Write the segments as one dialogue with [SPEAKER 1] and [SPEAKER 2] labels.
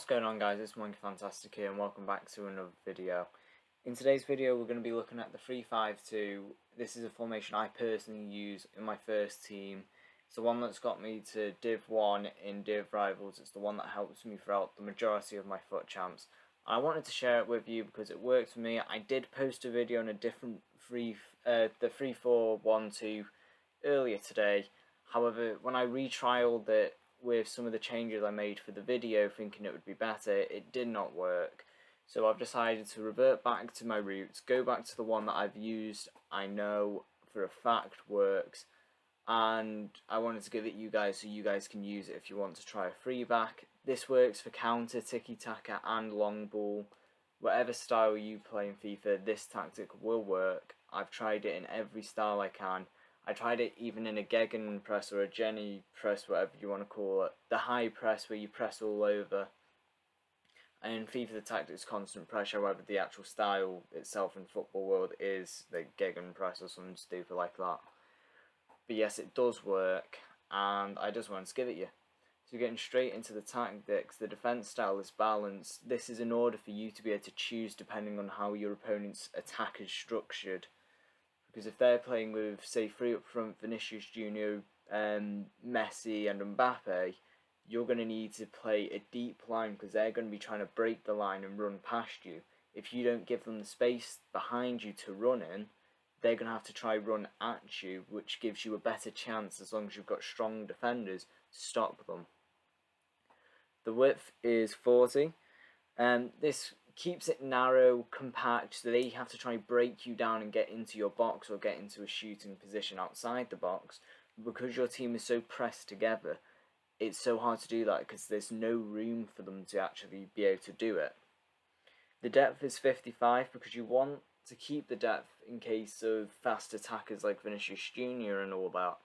[SPEAKER 1] going on, guys? It's Monkey Fantastic here and welcome back to another video. In today's video we're going to be looking at the 3-5-2. This is a formation I personally use in my first team. It's the one that's got me to Div 1 in Div Rivals. It's the one that helps me throughout the majority of my FUT champs. I wanted to share it with you because it worked for me. I did post a video on a different the 3-4-1-2 earlier today. However, when I retrialed it with some of the changes I made for the video, thinking it would be better, it did not work. So I've decided to revert back to my roots, go back to the one that I've used, I know for a fact works, and I wanted to give it you guys so you guys can use it if you want to try a free back. This works for counter, tiki-taka and long ball. Whatever style you play in FIFA, this tactic will work. I've tried it in every style I can. I tried it even in a Gegen press or a Jenny press, whatever you want to call it. The high press where you press all over. And in FIFA the tactic is constant pressure, however the actual style itself in football world is the Gegen press or something stupid like that. But yes, it does work, and I just wanted to give it you. So getting straight into the tactics, the defense style is balanced. This is in order for you to be able to choose depending on how your opponent's attack is structured. Because if they're playing with, say, three up front, Vinicius Junior, Messi and Mbappe, you're going to need to play a deep line because they're going to be trying to break the line and run past you. If you don't give them the space behind you to run in, they're going to have to try run at you, which gives you a better chance as long as you've got strong defenders to stop them. The width is 40. This keeps it narrow, compact, so they have to try and break you down and get into your box or get into a shooting position outside the box. Because your team is so pressed together, it's so hard to do that because there's no room for them to actually be able to do it. The depth is 55 because you want to keep the depth in case of fast attackers like Vinicius Junior and all that.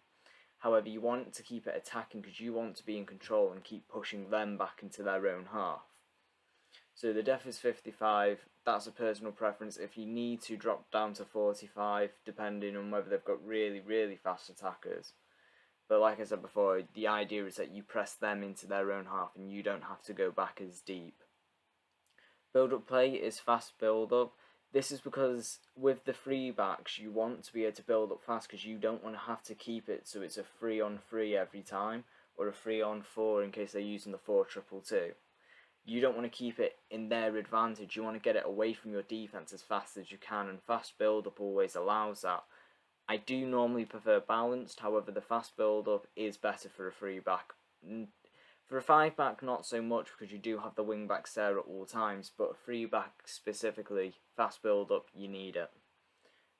[SPEAKER 1] However, you want to keep it attacking because you want to be in control and keep pushing them back into their own half. So the depth is 55, that's a personal preference. If you need to, drop down to 45, depending on whether they've got really, really fast attackers. But like I said before, the idea is that you press them into their own half and you don't have to go back as deep. Build-up play is fast build-up. This is because with the free backs, you want to be able to build up fast because you don't want to have to keep it so it's a 3-on-3 every time, or a 3-on-4 in case they're using the 4-2-2. You don't want to keep it in their advantage. You want to get it away from your defense as fast as you can, and fast build-up always allows that. I do normally prefer balanced, however the fast build-up is better for a free back. For a 5-back, not so much because you do have the wing-backs there at all times, but a 3-back specifically, fast build-up, you need it.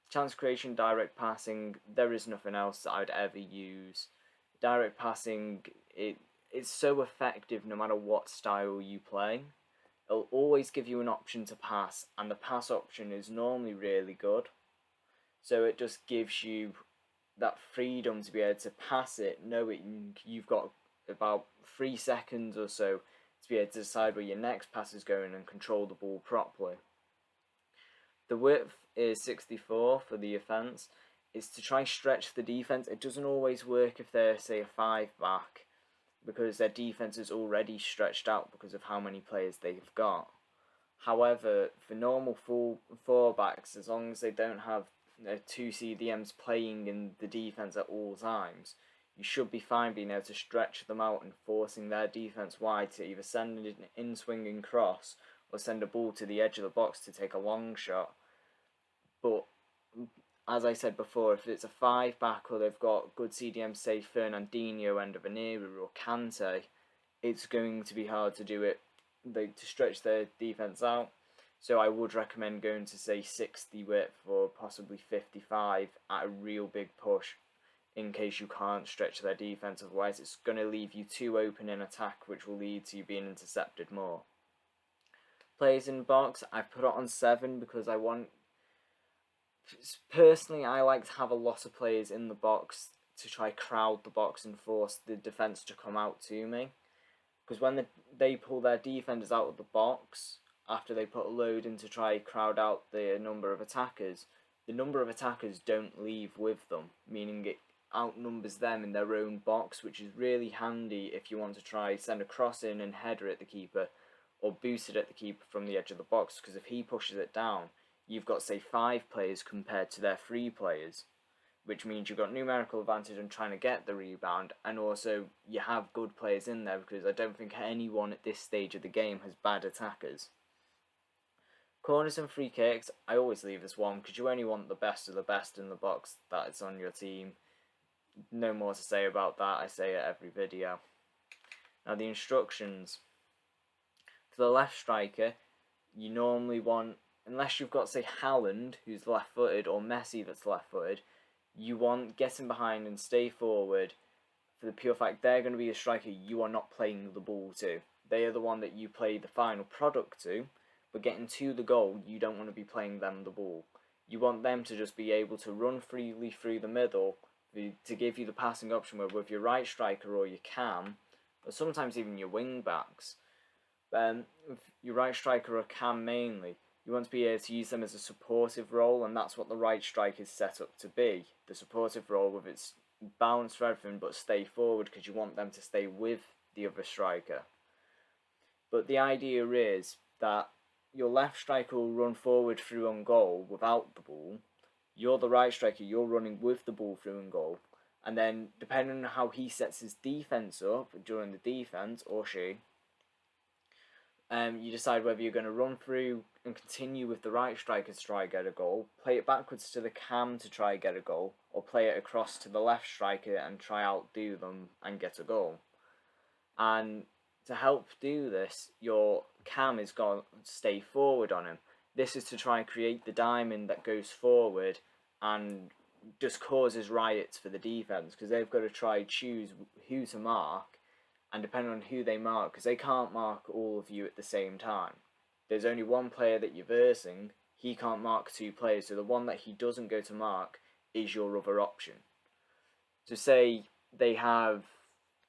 [SPEAKER 1] Chance creation, direct passing, there is nothing else that I'd ever use. Direct passing, it's so effective no matter what style you play. It'll always give you an option to pass, and the pass option is normally really good. So it just gives you that freedom to be able to pass it, knowing you've got about 3 seconds or so to be able to decide where your next pass is going and control the ball properly. The width is 64 for the offence. It's to try and stretch the defence. It doesn't always work if they're, say, a 5-back, because their defence is already stretched out because of how many players they've got. However, for normal 4-backs, as long as they don't have 2 CDMs playing in the defence at all times, you should be fine being able to stretch them out and forcing their defence wide to either send an in-swinging cross or send a ball to the edge of the box to take a long shot. But as I said before, if it's a 5-back or they've got good CDMs, say Fernandinho and an era or Kante, it's going to be hard to do it, to stretch their defence out. So I would recommend going to, say, 60 width or possibly 55 at a real big push in case you can't stretch their defence. Otherwise it's going to leave you too open in attack, which will lead to you being intercepted more. Players in box, I've put it on 7 because I want... Personally, I like to have a lot of players in the box to try crowd the box and force the defence to come out to me. Because when they pull their defenders out of the box, after they put a load in to try crowd out the number of attackers, the number of attackers don't leave with them, meaning it outnumbers them in their own box, which is really handy if you want to try send a cross in and header at the keeper, or booted at the keeper from the edge of the box, because if he pushes it down, you've got, say, 5 players compared to their 3 players, which means you've got numerical advantage on trying to get the rebound, and also you have good players in there, because I don't think anyone at this stage of the game has bad attackers. Corners and free kicks, I always leave this one, because you only want the best of the best in the box that is on your team. No more to say about that, I say it every video. Now the instructions. For the left striker, you normally want, unless you've got, say, Haaland, who's left-footed, or Messi that's left-footed, you want getting behind and stay forward for the pure fact they're going to be the striker you are not playing the ball to. They are the one that you play the final product to, but getting to the goal, you don't want to be playing them the ball. You want them to just be able to run freely through the middle to give you the passing option with your right striker or your cam, or sometimes even your wing backs. With your right striker or cam mainly, you want to be able to use them as a supportive role, and that's what the right striker is set up to be. The supportive role with its balance for everything, but stay forward because you want them to stay with the other striker. But the idea is that your left striker will run forward through on goal without the ball. You're the right striker, you're running with the ball through on goal. And then, depending on how he sets his defence up during the defence, or she, you decide whether you're going to run through and continue with the right striker to try and get a goal, play it backwards to the cam to try and get a goal, or play it across to the left striker and try outdo them and get a goal. And to help do this, your cam is going to stay forward on him. This is to try and create the diamond that goes forward and just causes riots for the defence, because they've got to try and choose who to mark, and depending on who they mark, because they can't mark all of you at the same time. There's only one player that you're versing, he can't mark 2 players, so the one that he doesn't go to mark is your other option. So say they have,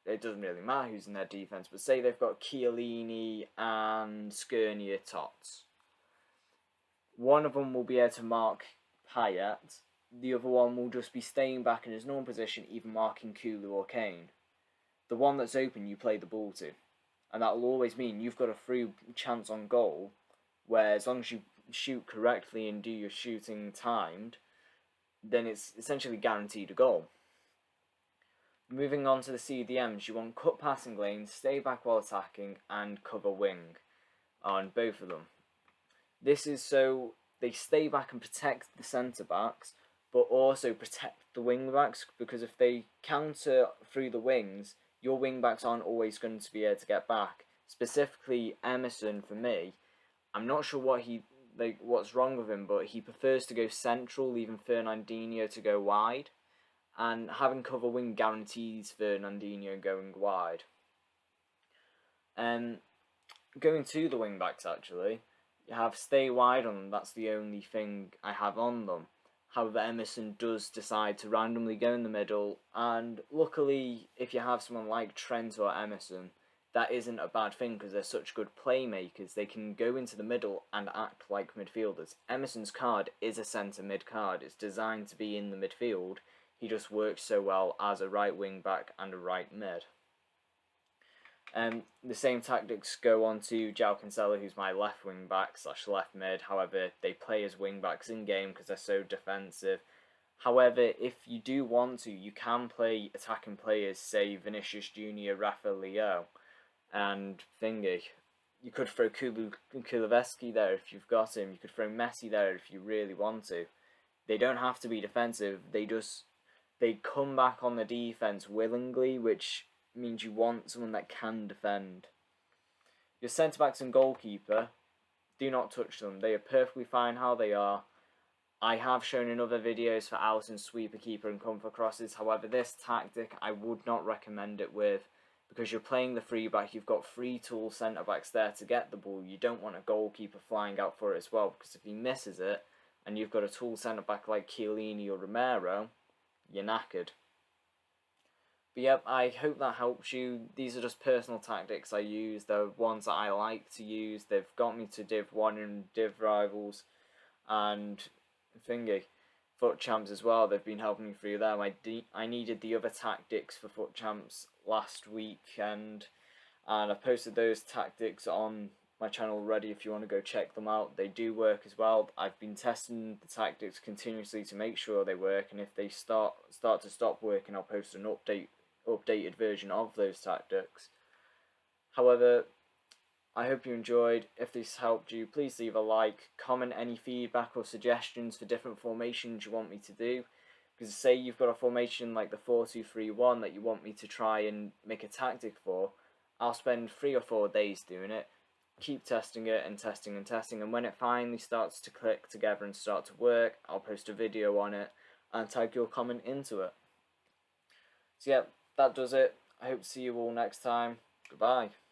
[SPEAKER 1] it doesn't really matter who's in their defence, but say they've got Chiellini and Skirnier Tots. One of them will be able to mark Payet, the other one will just be staying back in his normal position, either marking Kulu or Kane. The one that's open you play the ball to, and that will always mean you've got a free chance on goal, where as long as you shoot correctly and do your shooting timed, then it's essentially guaranteed a goal. Moving on to the CDMs, you want cut passing lanes, stay back while attacking, and cover wing on both of them. This is so they stay back and protect the centre-backs, but also protect the wing-backs, because if they counter through the wings, your wing-backs aren't always going to be able to get back. Specifically, Emerson, for me, I'm not sure what's wrong with him, but he prefers to go central, leaving Fernandinho to go wide, and having cover wing guarantees Fernandinho going wide. Going to the wing-backs, actually, you have stay wide on them, that's the only thing I have on them. However, Emerson does decide to randomly go in the middle, and luckily, if you have someone like Trent or Emerson, that isn't a bad thing because they're such good playmakers. They can go into the middle and act like midfielders. Emerson's card is a centre mid card. It's designed to be in the midfield. He just works so well as a right wing back and a right mid. The same tactics go on to João Cancelo, who's my left wing back / left mid. However, they play as wing backs in game because they're so defensive. However, if you do want to, you can play attacking players, say Vinicius Junior, Rafa Leo, and Thingy. You could throw Kulusevski there if you've got him. You could throw Messi there if you really want to. They don't have to be defensive. They come back on the defense willingly, which means you want someone that can defend. Your centre-backs and goalkeeper, do not touch them. They are perfectly fine how they are. I have shown in other videos for Alisson, sweeper keeper and comfort crosses. However, this tactic I would not recommend it with, because you're playing the free back. You've got 3 tall centre-backs there to get the ball. You don't want a goalkeeper flying out for it as well, because if he misses it and you've got a tall centre-back like Chiellini or Romero, you're knackered. But yep, I hope that helps you. These are just personal tactics I use. They're ones that I like to use. They've got me to Div 1 and Div Rivals and Thingy. Foot Champs as well. They've been helping me through them. I needed the other tactics for Foot Champs last weekend, and I posted those tactics on my channel already if you want to go check them out. They do work as well. I've been testing the tactics continuously to make sure they work, and if they start to stop working, I'll post an updated version of those tactics. However, I hope you enjoyed. If this helped you, please leave a like, comment any feedback or suggestions for different formations you want me to do. Because say you've got a formation like the 4-2-3-1 that you want me to try and make a tactic for, I'll spend 3 or 4 days doing it, keep testing it and testing and testing, and when it finally starts to click together and start to work, I'll post a video on it and tag your comment into it. So yeah, that does it. I hope to see you all next time. Goodbye.